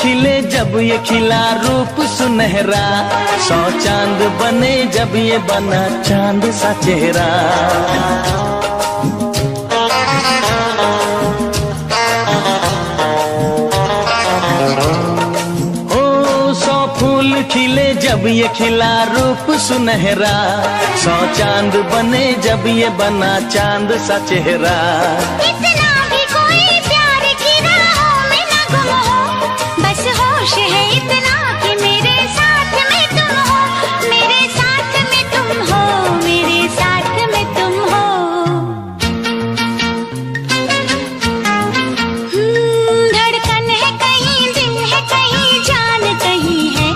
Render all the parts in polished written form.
खिले जब ये खिला रूप सुनहरा, 100 चांद बने जब ये बना चांद सा चेहरा। ओ 100 फूल खिले जब ये खिला रूप सुनहरा, 100 चांद बने जब ये बना चांद सा चेहरा। है इतना कि मेरे साथ में तुम हो, मेरे साथ में तुम हो, मेरे साथ में तुम हो। धड़कन है कहीं, दिल है कहीं, जान कहीं है।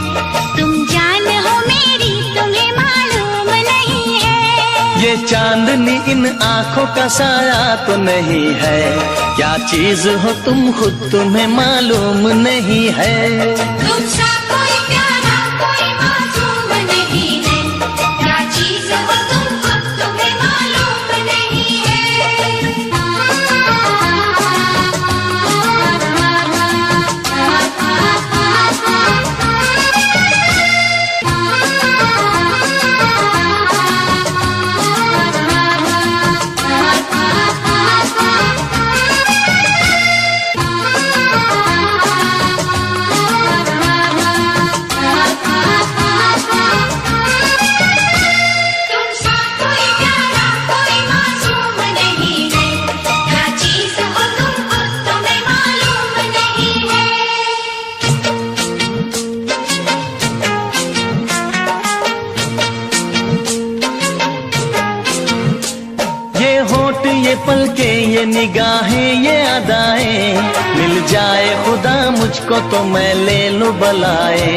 तुम जान हो मेरी, तुम्हें मालूम नहीं है। ये चांदनी इन आँखों का साया तो नहीं है, क्या चीज हो तुम खुद तुम्हें मालूम नहीं है। तुमसा कोई प्यारा कोई मासूम नहीं है, क्या चीज हो तुम खुद तुम्हें मालूम नहीं है। ये पलके ये निगाहें ये अदाएं, मिल जाए खुदा मुझको तो मैं ले लूं बलाए।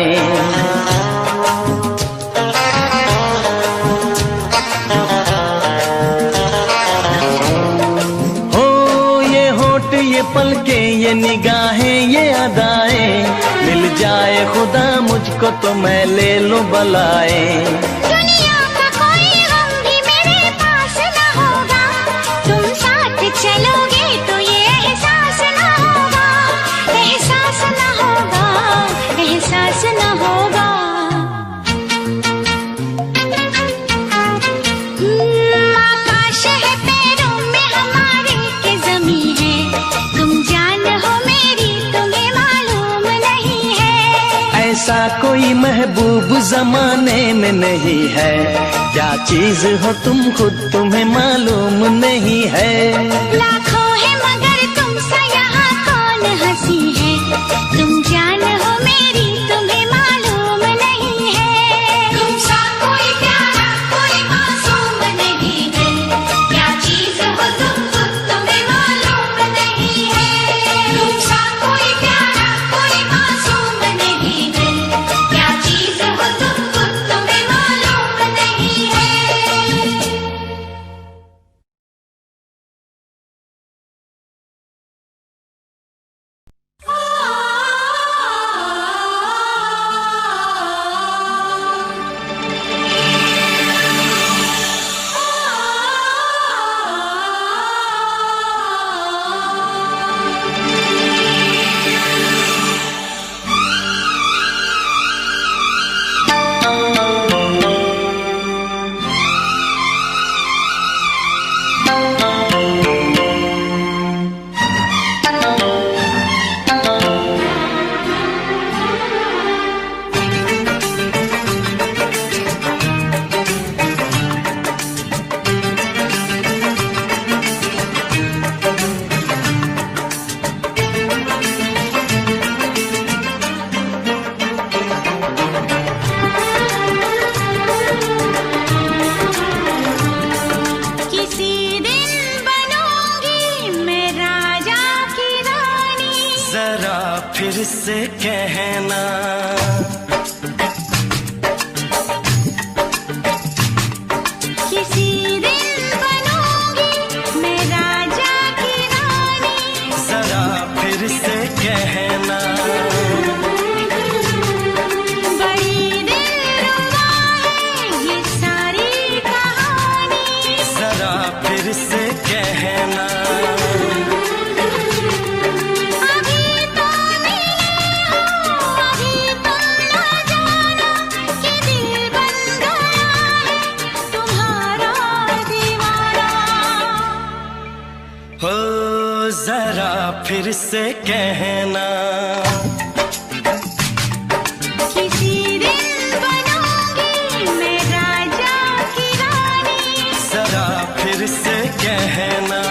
हो ये होठ ये पलके ये निगाहें ये अदाएं, मिल जाए खुदा मुझको तो मैं ले लूं बलाए। चलोगे तो ये एहसास ना होगा, एहसास ना होगा, एहसास ना होगा। आकाश है पैरों में हमारे के ज़मीं है, तुम जान हो मेरी, तुम्हें मालूम नहीं है। ऐसा कोई महबूब जमाने में नहीं है, क्या चीज हो तुम खुद तुम्हें मालूम नहीं है। लाखों है मगर तुमसा यहाँ कौन हंसी है, तुम जान हो मेरी, तुम्हें मालूम नहीं है। तुमसा कोई प्यारा कोई मासूम नहीं है, क्या चीज हो तुम खुद तुम्हें मालूम नहीं है। तुमसा कोई प्यारा कोई मासूम नहीं है, क्या चीज हो तुम खुद तुम्हें मालूम नहीं है। फिर से कहना किसी दिन बनूंगी मैं राजा की रानी, जरा फिर से कहना बड़ी दिलरुबा है ये सारी कहानी, जरा फिर से कहना अभी तो मिले हो जरा फिर से कहना, किसी दिन बनूंगी मैं राजा की रानी। जरा फिर से कहना,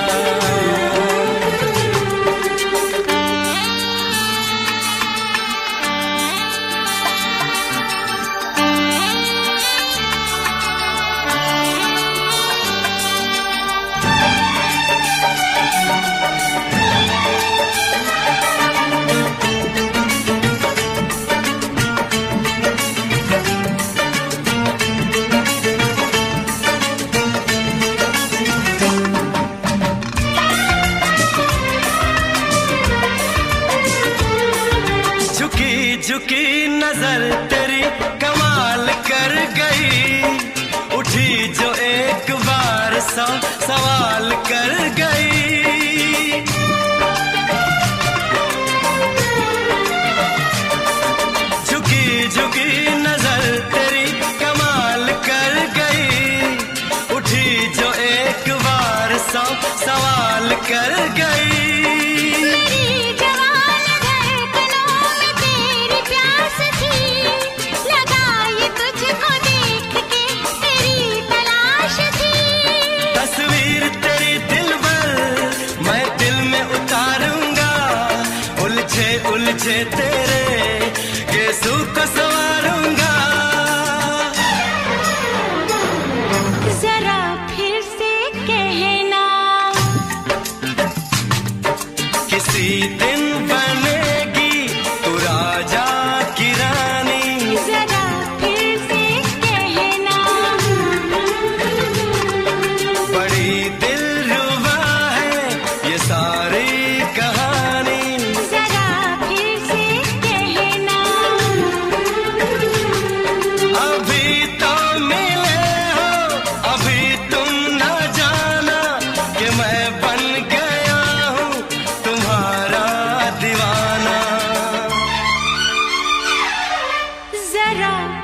झुकी नजर तेरी कमाल कर गई, उठी जो एक बार सौ सवाल कर गई। झुकी झुकी नजर तेरी कमाल कर गई, उठी जो एक बार सौ सवाल कर गई। उलझे तेरे केसू को संवारूंगा, जरा फिर से कहना, किसी दिन बनेगी तू राजा की रानी। जरा फिर से कहना, बड़ी दिलरुबा है ये सारी कहानी। जरा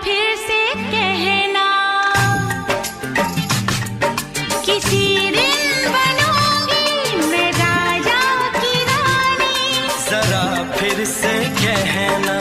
फिर से कहना, किसी दिन बनूंगी मैं राजा की रानी। जरा फिर से कहना,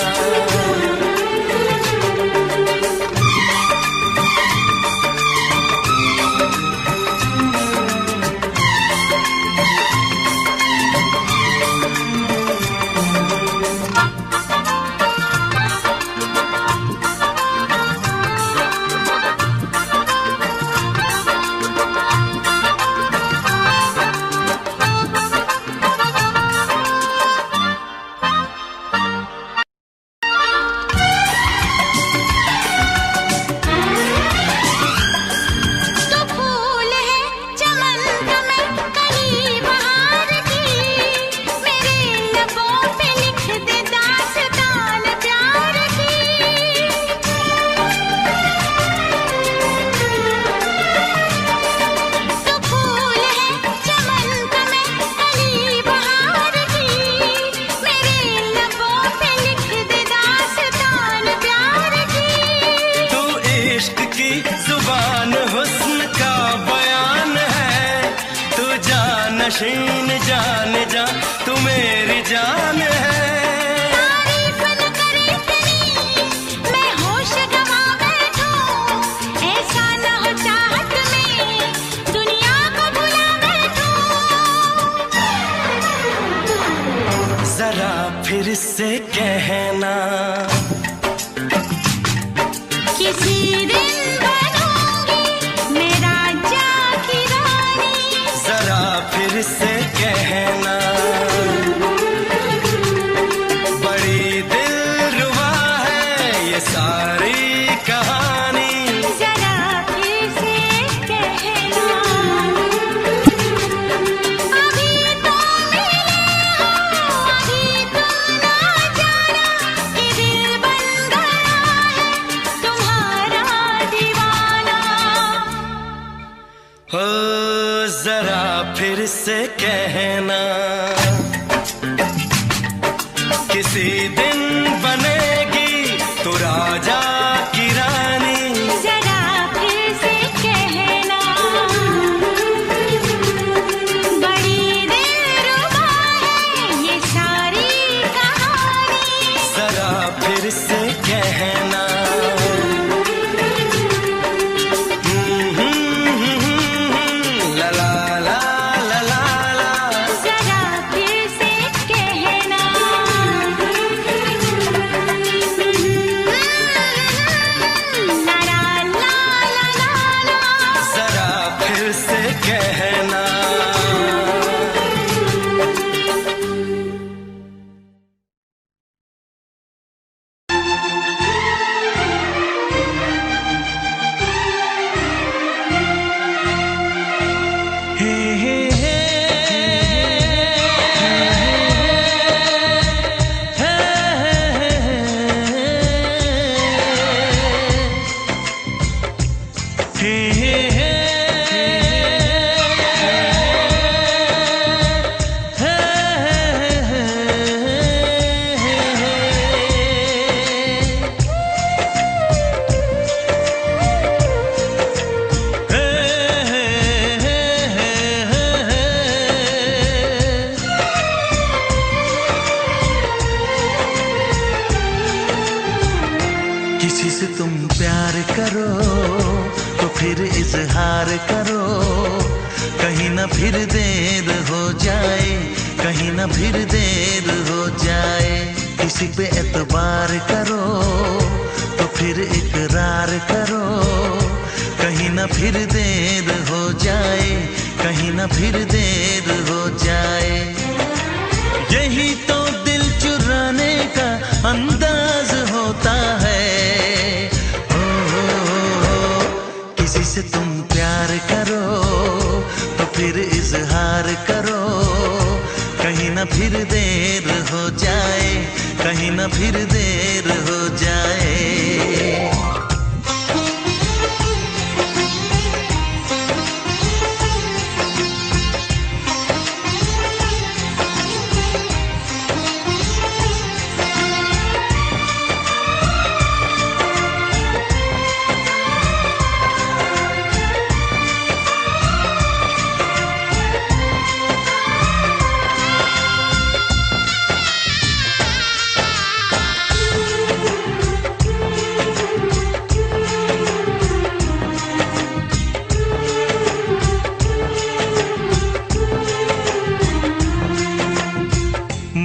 जुबान हुस्न का बयान है, तू जानशीन जान जा तू मेरी जान है। तारीफ न करे इतनी मैं होश गंवा बैठूं, ऐसा न हो चाहत में दुनिया को भुला बैठूं। जरा फिर से कहना, किसी दिन बनूंगी मैं राजा की रानी। जरा फिर से कहना, बड़ी दिलरुबा है ये सारी कहानी। जरा फिर से कहना, अभी तो मिले हो, अभी तुम ना जाना कि दिल बन गया है तुम्हारा दीवाना। हो जरा फिर से कहना, किसी दिन बनेगी तू राजा की रानी। जरा फिर से कहना, बड़ी दिलरुबा है किसी से तुम प्यार करो तो फिर इजहार करो, कहीं ना फिर देर हो जाए, कहीं ना फिर देर हो जाए। किसी पे एतबार करो तो फिर इकरार करो, कहीं ना फिर देर हो जाए, कहीं ना फिर देर हो जाए। यही तो दिल चुराने का अंदाज होता है। किसी से तुम प्यार करो तो फिर इजहार करो, कहीं ना फिर देर हो जाए, कहीं ना फिर देर हो जाए।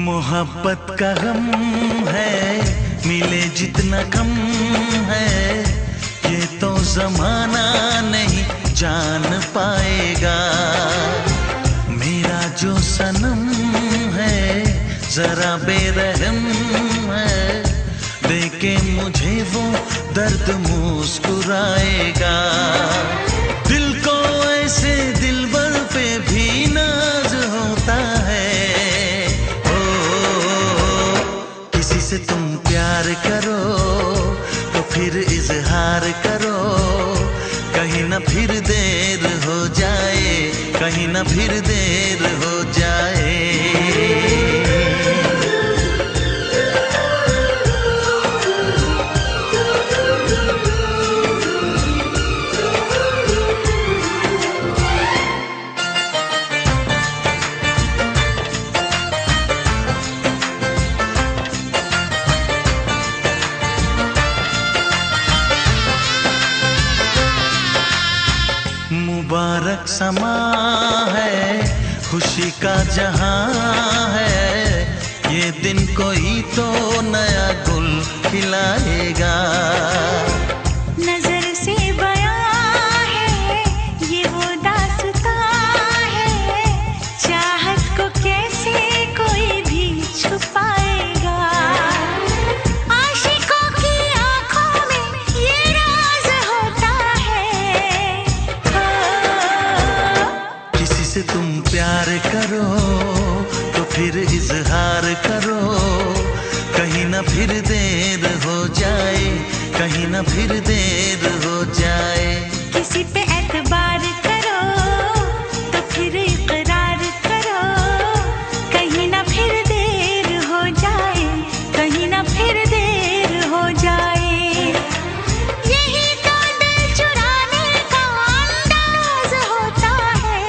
मोहब्बत का गम है, मिले जितना कम है, ये तो जमाना नहीं जान पाएगा। मेरा जो सनम है जरा बेरहम है, देखे मुझे वो दर्द मुस्कुराएगा। दिल को ऐसे दिलबर पे भी नाज होता है। किसी से तुम प्यार करो तो फिर इजहार करो, कहीं ना फिर देर हो जाए, कहीं ना फिर देर हो जाए। मुबारक समा है, खुशी का जहां है, ये दिन कोई तो नया गुल खिलाएगा। नजर से बयां है ये वो दास्तां है, चाहत को कैसे कोई भी छुपाएगा। आशिकों की आंखों में ये राज होता है। किसी से तुम प्यार करो तो फिर इजहार करो, कहीं ना फिर देर हो जाए, कहीं ना फिर देर हो जाए। किसी पे एतबार करो तो फिर इकरार करो, कहीं ना फिर देर हो जाए, कहीं ना फिर देर हो जाए। यही तो दिल चुराने का अंदाज होता है।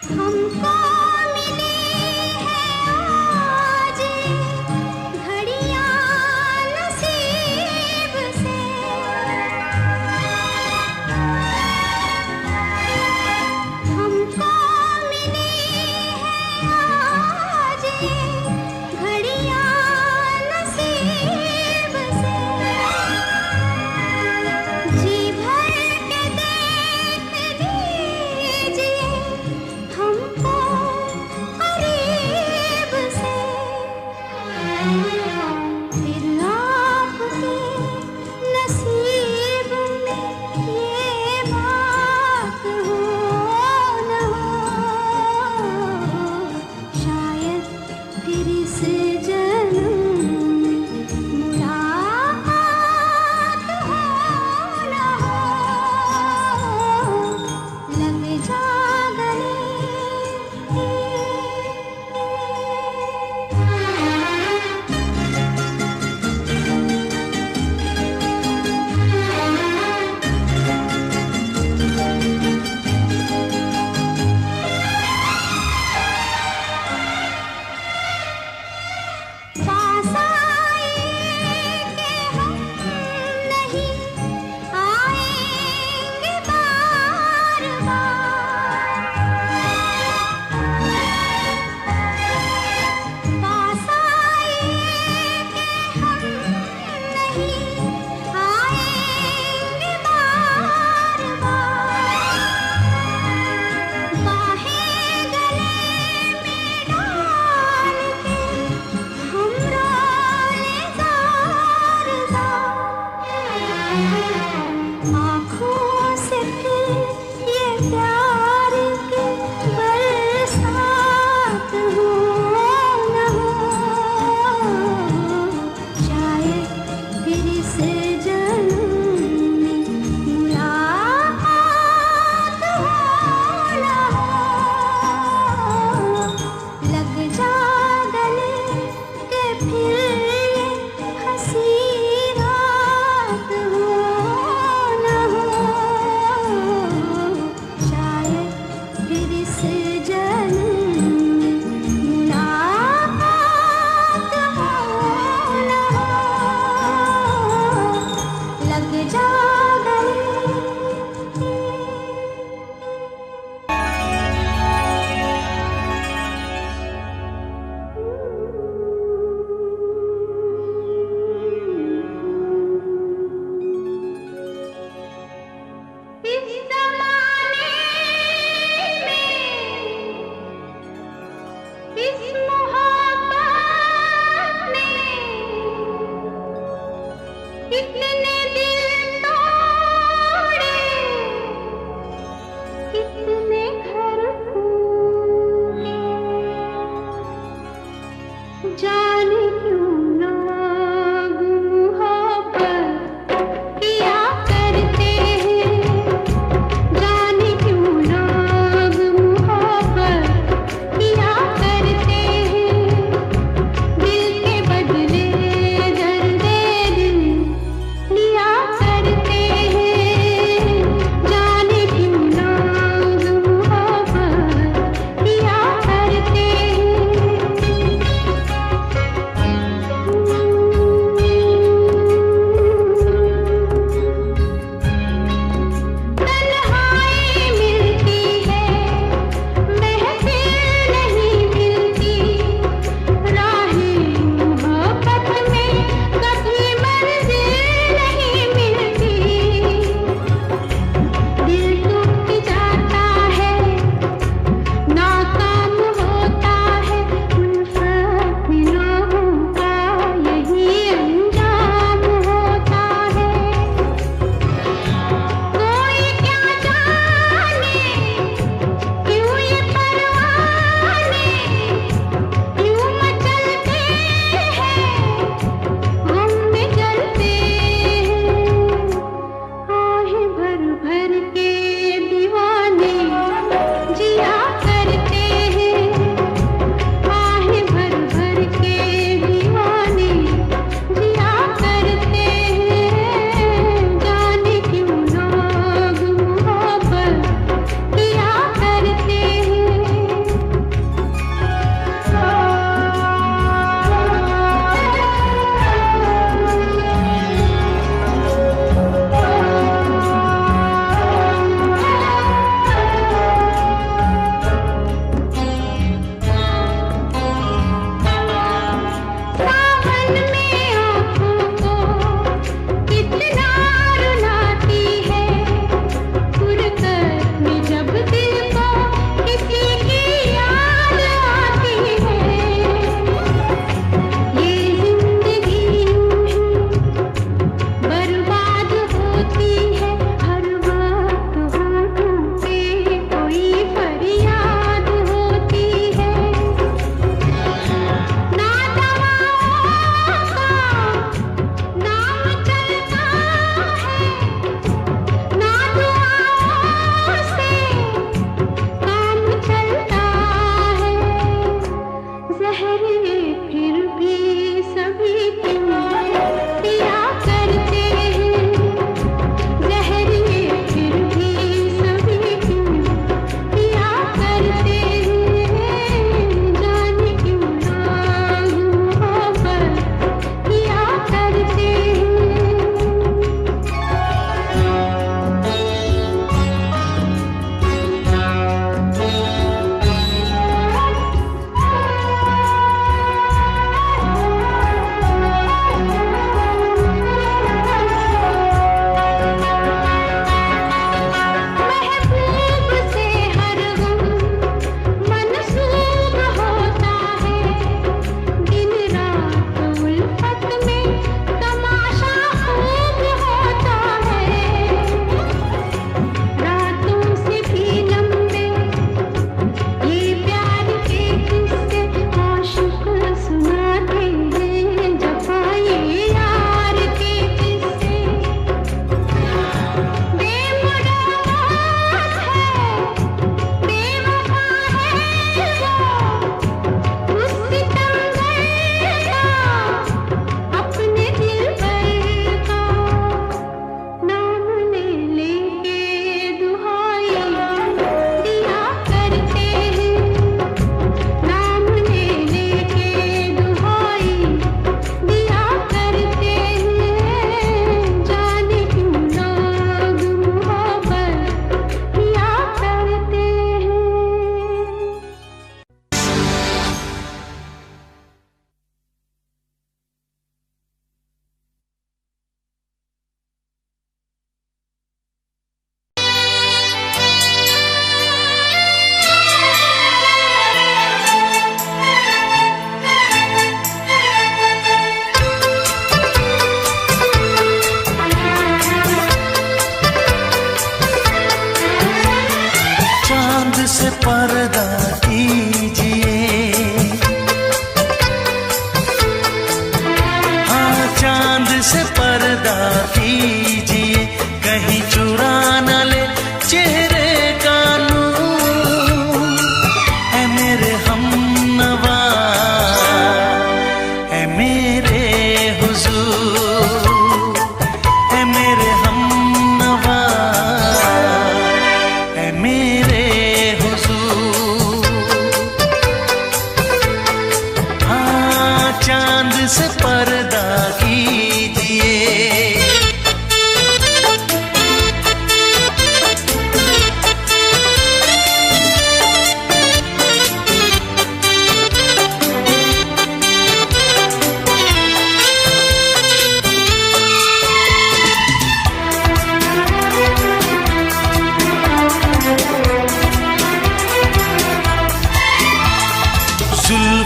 हमको मिली है आज घड़ियां नसीब से, हमको मिली है आज घड़ियां नसीब से। जी भर के देख लीजिए हमको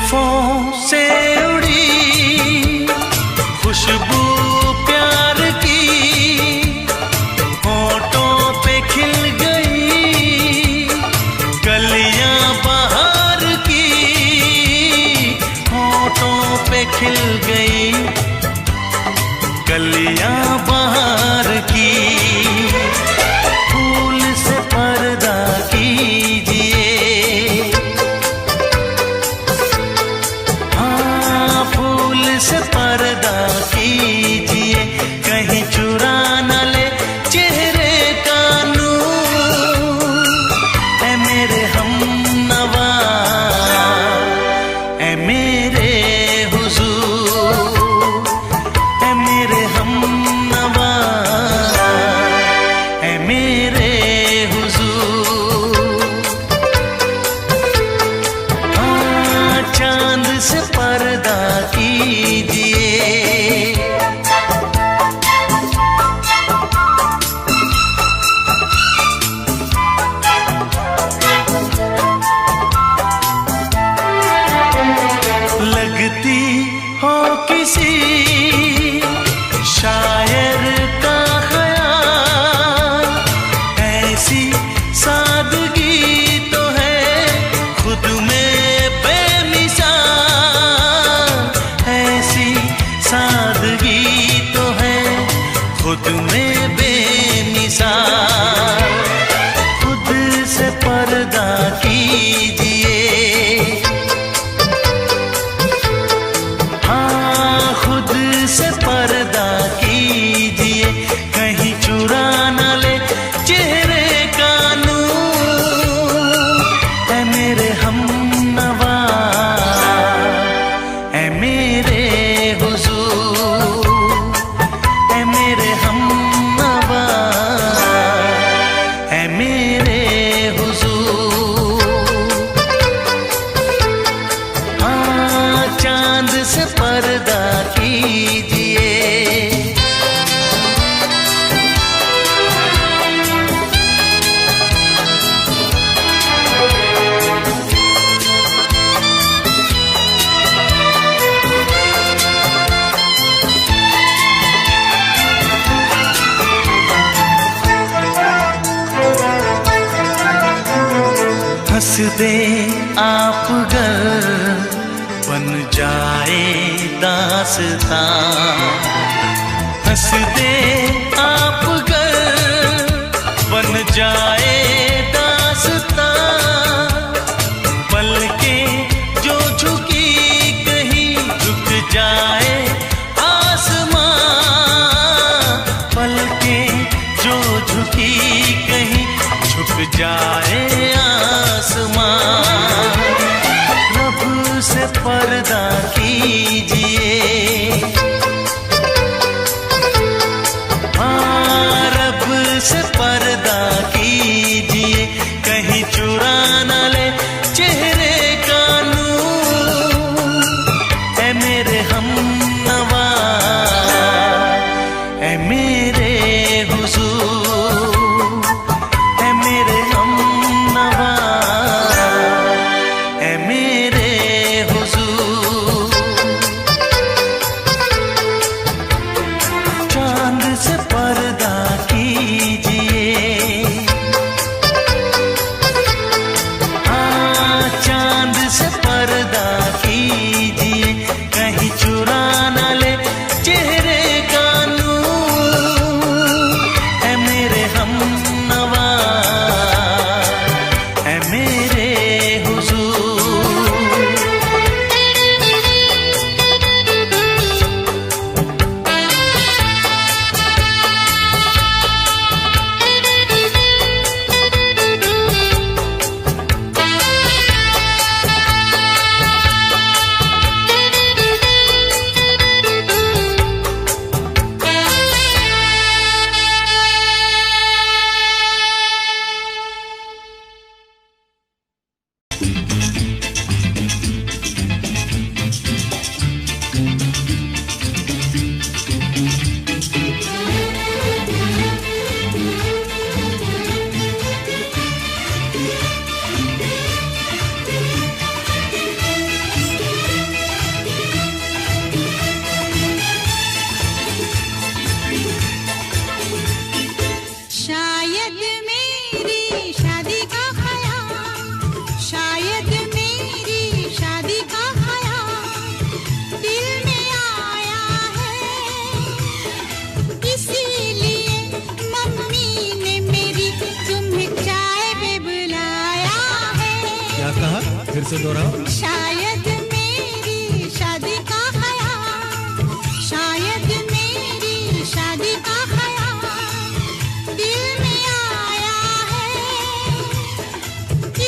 जुल्फों से उड़ी खुशबू प्यार की, होठों पे खिल गई कलियां बहार की, होठों पे खिल गई कलियां बहार की। फूल से पर्दा कीजिए, हाँ फूल से पर्दा कीजिए, कहीं चुरा न ले चेहरे का नूर। ऐ मेरे हमनवा, ऐ मेरे हुजूर, ऐ मेरे हमनवा, ऐ मेरे हुजूर। हाँ चांद से पर्दा कीजिए, लगती हो किसी शायर का ख्याल, ऐसी सादगी तो है खुद में बेमिसाल, ऐसी सादगी तो है खुद में बेमिसाल। खुद से पर्दा कीजिए, हाँ खुद से पर्दा कीजिए, कहीं चुरा न ले चेहरे का नूर। ऐ मेरे हमनवा, ऐ मेरे हुजूर, ऐ मेरे हमनवा, ऐ मेरे हुजूर। हाँ चांद से पर्दा कीजिए, हंस दे आप गर बन जाए दास्तां, हंस दे आप गर बन जाए दास्तां। पलकें जो झुकी कहीं झुक जाए आसमां, पलकें जो झुकी कहीं झुक जाए आसमां। रब से पर्दा कीजिए, हाँ रब से पर्दा कीजिए, कहीं चुरा न ले चेहरे का कहा फिर से दोहराओ। शायद मेरी शादी का ख्याल, शायद मेरी शादी का ख्याल दिल में आया है,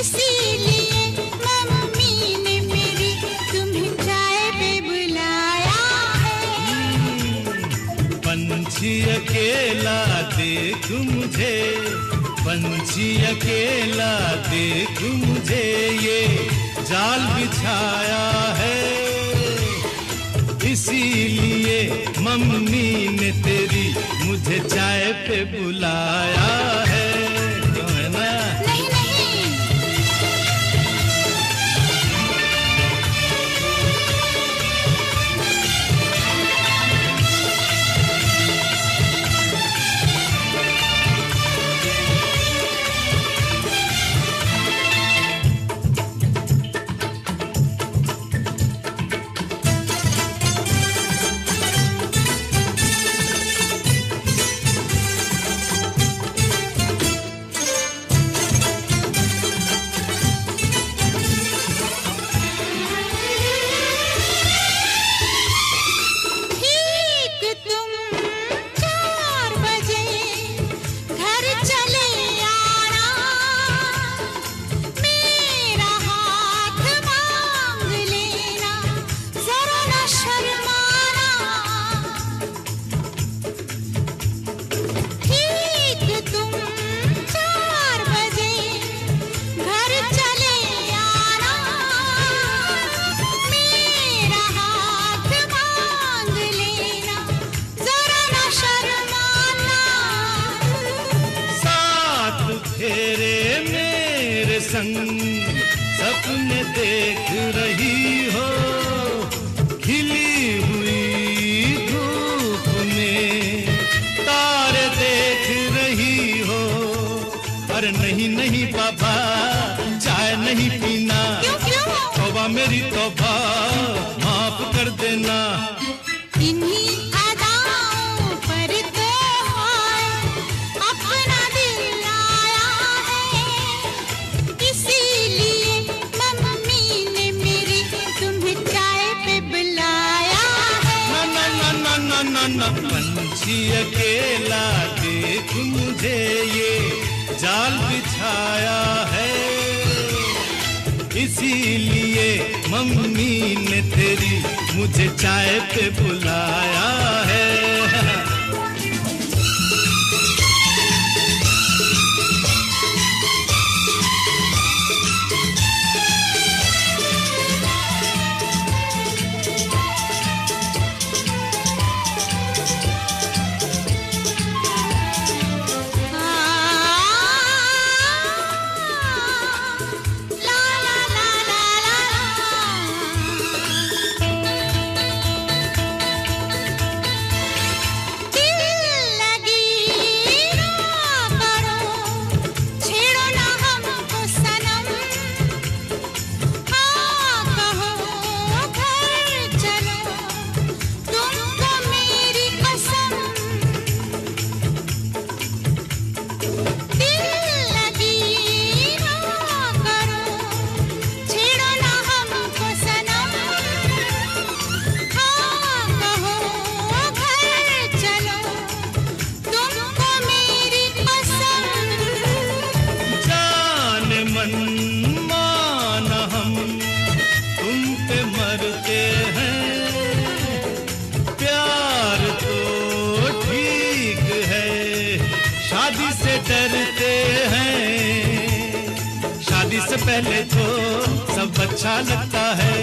इसीलिए मम्मी ने मेरी तुम्हें चाय पे बुलाया है। पंछी अकेला देख मुझे, पंछी अकेला देख मुझे, ये जाल बिछाया है, इसीलिए मम्मी ने तेरी मुझे चाय पे बुलाया है। क्यों है ना? नहीं नहीं, सपने देख रही हो, खिली हुई धूप में तारे देख रही हो। अरे नहीं नहीं पापा, चाय नहीं पीना। तौबा मेरी तौबा, माफ कर देना। इन्हीं अदाओं पर तो अपना दिल आया है, इसीलिए मम्मी ने मेरी तुम्हें चाय पे बुलाया है। ना ना ना ना ना ना, पंछी अकेला देख मुझे, ये जाल बिछाया है, इसीलिए मम्मी ने तेरी मुझे चाय पे बुलाया है। डरते हैं, शादी से पहले तो सब अच्छा लगता है,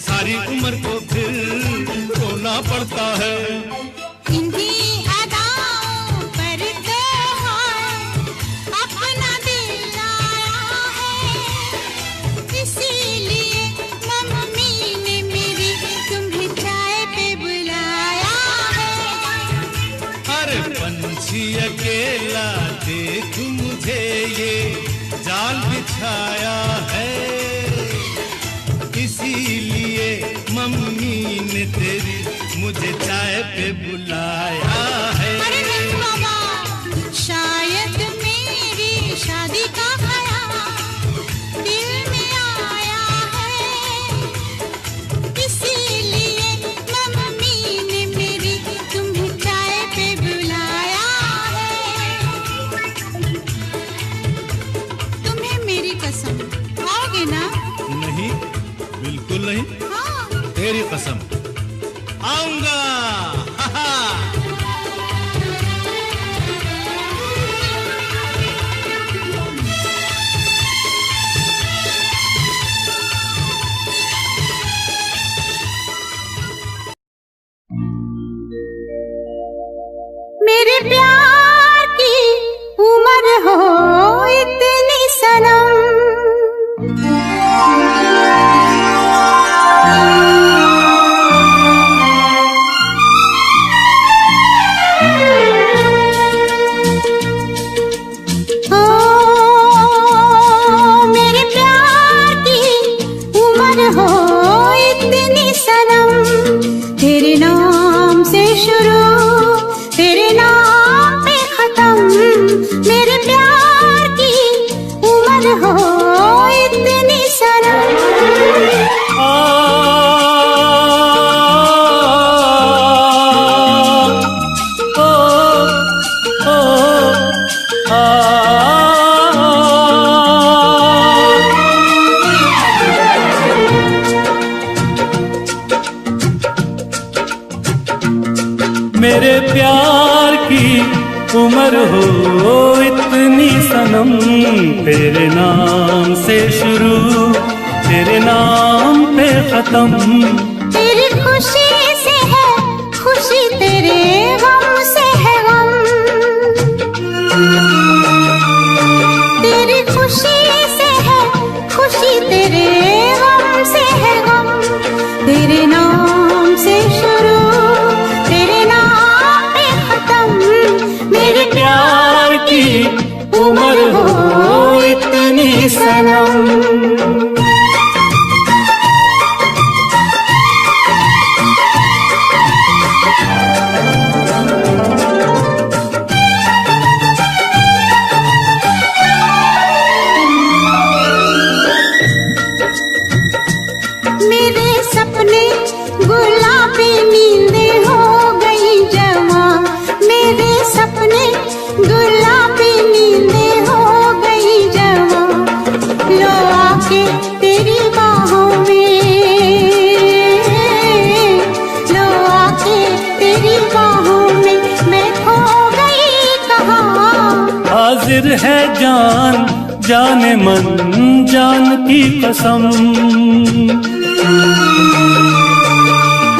सारी उम्र को फिर रोना पड़ता है। इन्हीं अदाओं पर तो अपना दिल आया है, इसीलिए मम्मी ने मेरी तुम्हें चाय पे बुलाया है। अरे पंछी अकेला देख मुझे, ये जाल बिछाया है, इसीलिए मम्मी ने तेरी मुझे चाय पे बुलाया है। अरे नहीं बाबा, शायद मेरी शादी का ख्याल दिल में दुल्हन, तेरी कसम आऊंगा। मेरे प्यार की उम्र हो इतनी सनम, ओ मेरे प्यार की उम्र हो इतनी सनम, तेरे नाम से शुरू तेरे नाम पे खत्म, मेरे प्यार की उम्र हो इतनी सनम। मेरे प्यार की उम्र हो इतनी सनम, तेरे नाम से शुरू तेरे नाम पे खत्म, तेरी खुशी से है खुशी, तेरे गम से है गम, तेरी खुशी से है खुशी, तेरे गम से है गम, तेरे नाम से शुरू तेरे नाम पे खत्म, मेरे प्यार की उम्र हो इतनी सनम। मेरे सपने गुलाबी नींदें हो गई जवां, मेरे सपने गुलाबी नींदें हो गई जवां, लो आके तेरी बाहों में, लो आके तेरी बाहों में, मैं खो गई कहाँ। हाजिर है जान जाने मन जान की कसम,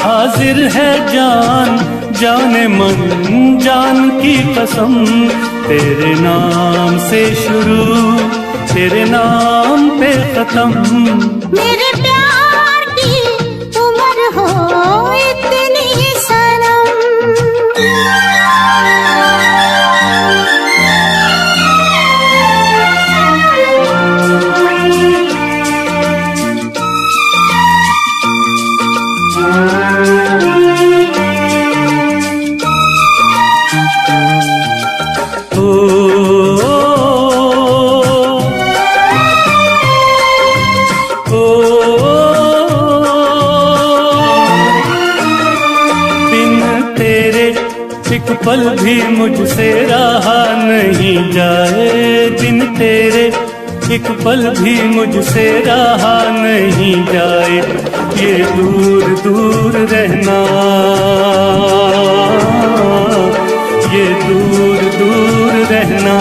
हाजिर है जान जाने मन जान की कसम, तेरे नाम से शुरू तेरे नाम पे खत्म, मेरे प्यार की उम्र हो इतनी सनम। एक पल भी मुझसे रहा नहीं जाए, दिन तेरे एक पल भी मुझसे रहा नहीं जाए, ये दूर दूर रहना, ये दूर दूर रहना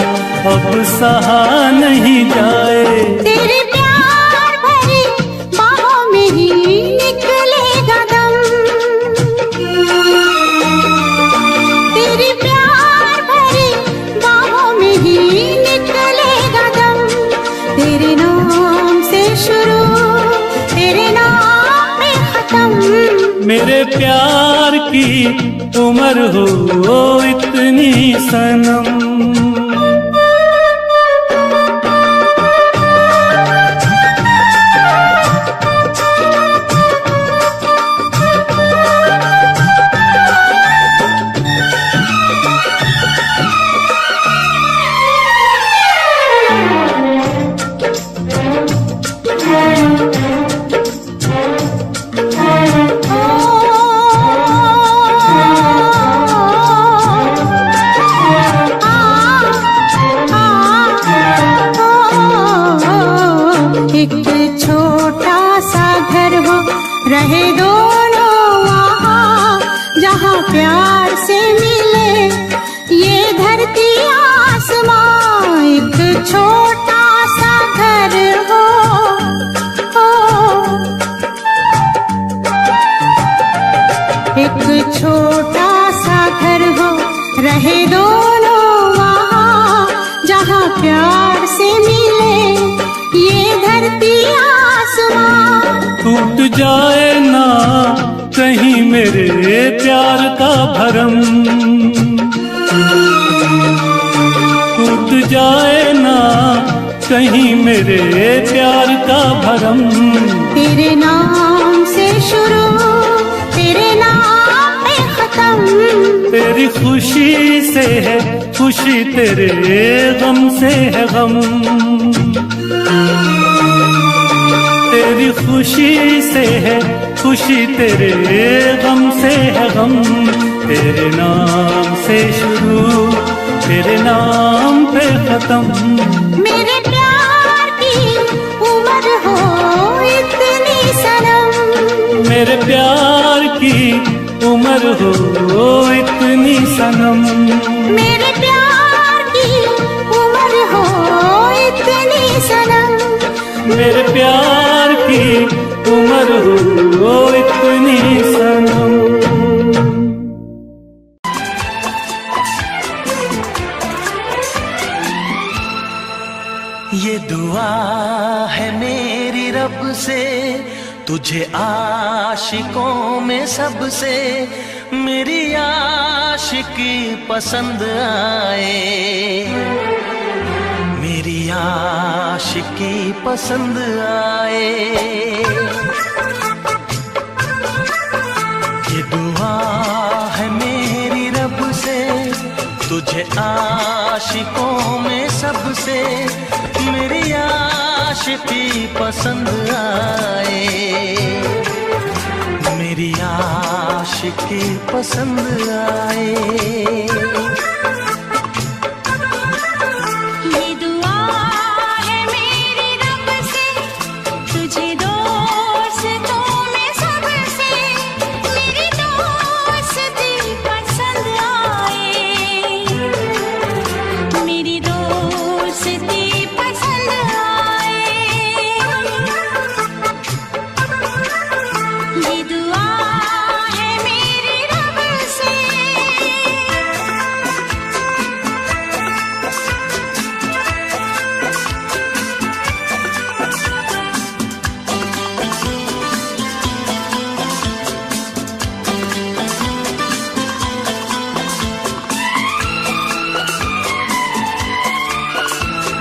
अब सहा नहीं जाए। तेरे प्यार भरी बाहों में ही निकलेगा दम, तेरे प्यार भरी बाहों में ही निकलेगा दम, तेरे नाम से शुरू तेरे नाम में खत्म, मेरे प्यार की उम्र हो इतनी सनम। टूट जाए ना कहीं मेरे प्यार का भरम, टूट जाए ना कहीं मेरे प्यार का भरम। तेरे नाम से शुरू, तेरे नाम पे खत्म, तेरी खुशी से है खुशी, तेरे गम से है गम। तेरी खुशी से है खुशी, तेरे गम से है गम। तेरे नाम से शुरू, तेरे नाम पे खत्म। मेरे प्यार की उम्र हो इतनी सनम, मेरे प्यार की उम्र हो इतनी सनम, मेरे प्यार की उम्र हो इतनी सनम, मेरे प्यार की उम्र हो इतनी सनम। ये दुआ है मेरी रब से, तुझे आशिकों में सबसे मेरी आशिकी पसंद आए, मेरी आशिकी पसंद आए। ये दुआ है मेरी रब से, तुझे आशिकों में सबसे मेरी आशिकी पसंद आए, मेरी आशिकी पसंद आए। ये दुआ है मेरी रब से, तुझे दोस्तों में सबसे मेरी दोस्ती पसंद आए, मेरी दोस्ती पसंद आए। ये दुआ है मेरी रब से।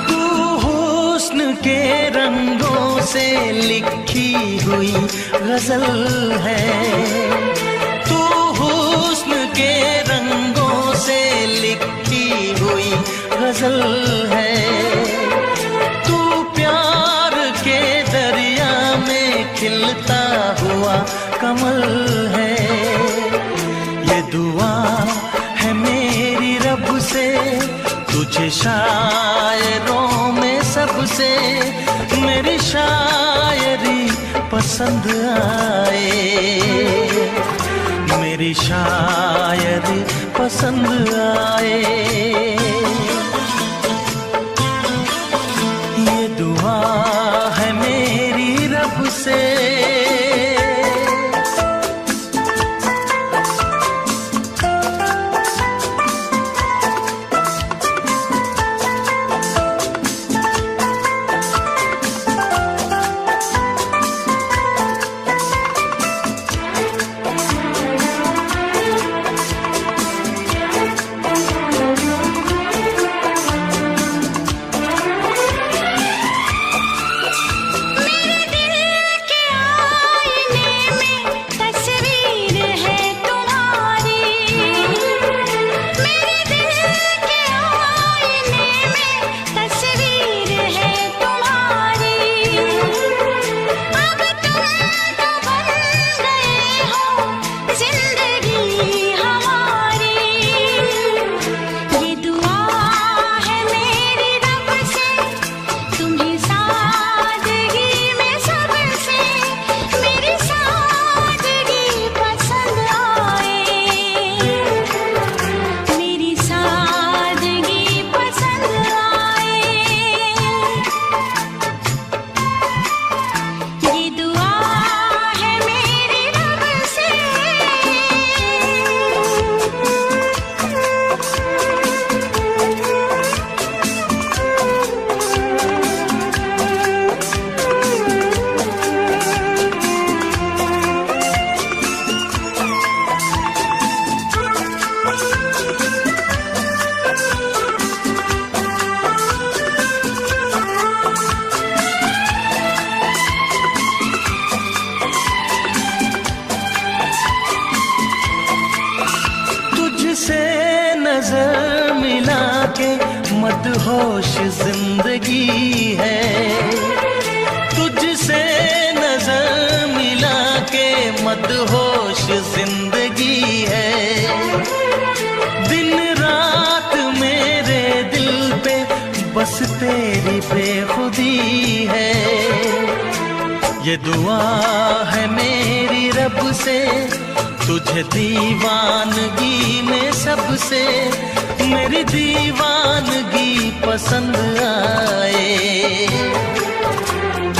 तू हुस्न के रंगों से लिखी हुई गजल है, तू हुस्न के रंगों से लिखी हुई गजल है। तू प्यार के दरिया में खिलता हुआ कमल है। ये दुआ है मेरी रब से, तुझे शायरों में सबसे मेरी शायरी पसंद आए, मेरी शायरी पसंद आए। ये दुआ है मेरी रब से। मेरे दिल के मदहोश जिंदगी है, तुझसे नजर मिला के मदहोश जिंदगी है। दिन रात मेरे दिल पे बस तेरी बेखुदी है। ये दुआ है मेरी रब से, तुझे दीवानगी में सबसे मेरी दीवानगी पसंद आए,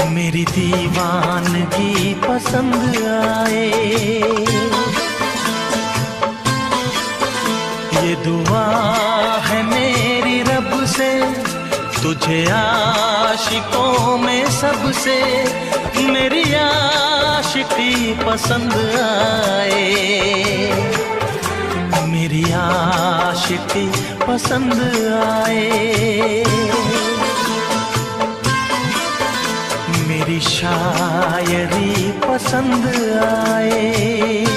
मेरी दीवानगी पसंद आए। ये दुआ है मेरी रब से, तुझे आशिकों में सबसे मेरी आशिकी पसंद आए, मेरी आशिकी पसंद आए, मेरी शायरी पसंद आए।